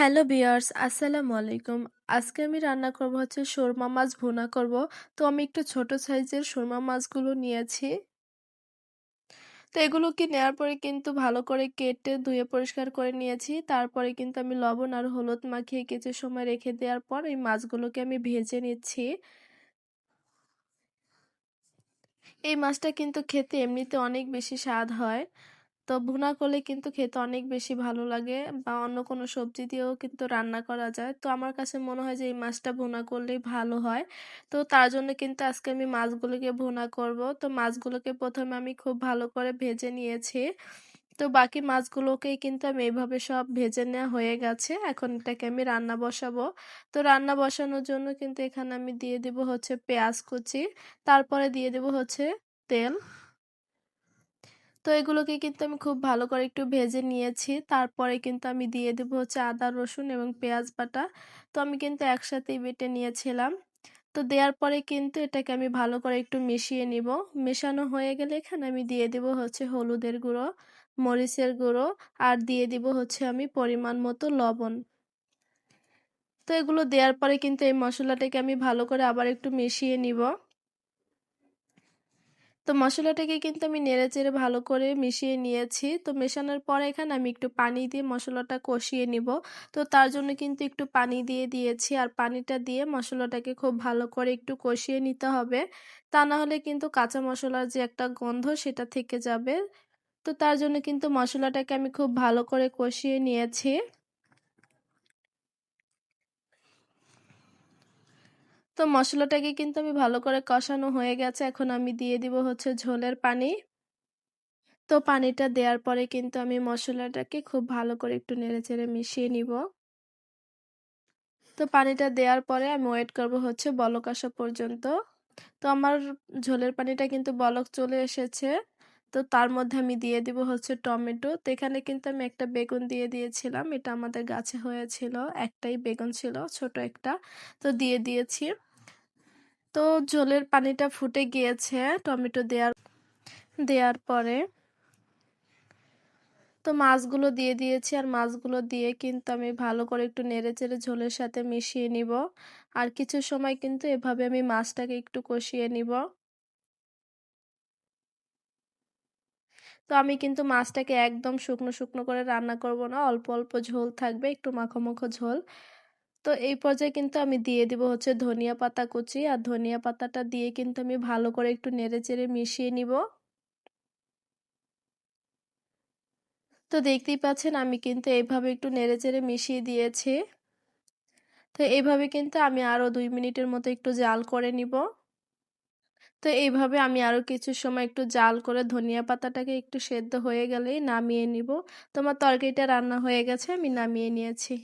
Hello viewers, আসসালামু আলাইকুম। আজকে আমি রান্না করব হচ্ছে সুরমা মাছ ভুনা করব। তো আমি একটু ছোট সাইজের সুরমা মাছগুলো নিয়েছি। তো এগুলোকে নেওয়ার পরে কিন্তু ভালো করে কেটে ধুয়ে পরিষ্কার করে নিয়েছি। তারপরে কিন্তু আমি লবণ আর হলুদ মাখিয়ে কিছু সময় রেখে দেওয়ার পর এই মাছগুলোকে আমি ভেজে নিচ্ছি। এই মাছটা কিন্তু খেতে এমনিতে অনেক বেশি স্বাদ হয়। তো ভুনা করলে কিন্তু খেতে অনেক বেশি ভালো লাগে বা অন্য কোনো সবজি দিয়েও কিন্তু রান্না করা যায়। তো আমার কাছে মনে হয় যে এই মাছটা ভুনা করলেই ভালো হয়। তো তার জন্য কিন্তু আজকে আমি মাছগুলোকে ভুনা করব। তো মাছগুলোকে ১ম এ আমি খুব ভালো করে ভেজে নিয়েছি। তো বাকি মাছগুলোকেই কিন্তু আমি এভাবে সব ভেজে নেওয়া হয়ে গেছে। এখন এটাকে আমি রান্না বসাবো। তো রান্না বসানোর জন্য কিন্তু এখানে আমি দিয়ে দিব হচ্ছে পেঁয়াজ কুচি, তারপরে দিয়ে দিব হচ্ছে তেল। তো এগুলোকে কিন্তু আমি খুব ভালো করে একটু ভেজে নিয়েছি। তারপরে কিন্তু আমি দিয়ে দেব হচ্ছে আদা, রসুন এবং পেঁয়াজ বাটা। তো আমি কিন্তু একসাথেই বেটে নিয়েছিলাম। তো দেওয়ার পরে কিন্তু এটাকে আমি ভালো করে একটু মিশিয়ে নিব। মেশানো হয়ে গেলে এখানে আমি দিয়ে দেব হচ্ছে হলুদের গুঁড়ো, মরিচের গুঁড়ো আর দিয়ে দিব হচ্ছে আমি পরিমাণ মতো লবণ। তো এগুলো দেওয়ার পরে কিন্তু এই মসলাটাকে আমি ভালো করে আবার একটু মিশিয়ে নিব। তো মসলাটাকে কিন্তু আমি নেড়েচেড়ে ভালো করে মিশিয়ে নিয়েছি। তো মেশানোর পরে এখানে আমি একটু পানি দিয়ে মসলাটা কষিয়ে নিব। তো তার জন্য কিন্তু একটু পানি দিয়ে দিয়েছি। আর পানিটা দিয়ে মসলাটাকে খুব ভালো করে একটু কষিয়ে নিতে হবে। তা না হলে কিন্তু কাঁচা মসলার যে একটা গন্ধ সেটা থেকে যাবে। তো তার জন্য কিন্তু মসলাটাকে আমি খুব ভালো করে কষিয়ে নিয়েছি। তো মসলাটাকে কিন্তু আমি ভালো করে কষানো হয়ে গেছে। এখন আমি দিয়ে দিব হচ্ছে ঝোলের পানি। তো পানিটা দেওয়ার পরে কিন্তু আমি মসলাটাকে খুব ভালো করে একটু নেড়েচেড়ে মিশিয়ে নিব। তো পানিটা দেওয়ার পরে আমি ওয়েট করব হচ্ছে বলক আসা পর্যন্ত। তো আমার ঝোলের পানিটা কিন্তু বলক চলে এসেছে। তো তার মধ্যে আমি দিয়ে দিব হচ্ছে টমেটো। তো এখানে কিন্তু আমি একটা বেগুন দিয়ে দিয়েছিলাম। এটা আমাদের গাছে হয়েছিল। একটাই বেগুন ছিল, ছোট একটা। তো দিয়ে দিয়েছি। তো ঝোলের পানিটা ফুটে গিয়েছে টমেটো দেওয়ার পরে। তো মাছগুলো দিয়ে দিয়েছি আর মাছগুলো দিয়ে কিন্তু আমি ভালো করে একটু নেড়েচেড়ে ঝোলের সাথে মিশিয়ে নিব। আর কিছু সময় কিন্তু এভাবে আমি মাছটাকে একটু কষিয়ে নিব। তো আমি কিন্তু মাছটাকে একদম শুকনো শুকনো করে রান্না করব না, অল্প অল্প ঝোল থাকবে, একটু মাখো মাখো ঝোল। তো এই পর্যায়ে কিন্তু আমি দিয়ে দিব হচ্ছে ধনিয়া পাতা কুচি আর ধনিয়া পাতাটা দিয়ে কিন্তু আমি ভালো করে একটু নেড়েচেড়ে মিশিয়ে নিব। তো দেখতেই পাচ্ছেন আমি কিন্তু এইভাবে একটু নেড়েচেড়ে মিশিয়ে দিয়েছি। তো এইভাবে কিন্তু আমি আরো ২ মিনিটের মতো একটু জাল করে নিব। তো এইভাবে আমি আরো কিছু সময় একটু জাল করে ধনিয়া পাতাটাকে একটু সেদ্ধ হয়ে গেলেই নামিয়ে নিব। তো আমার তরকারিটা রান্না হয়ে গেছে, আমি নামিয়ে নিয়েছি।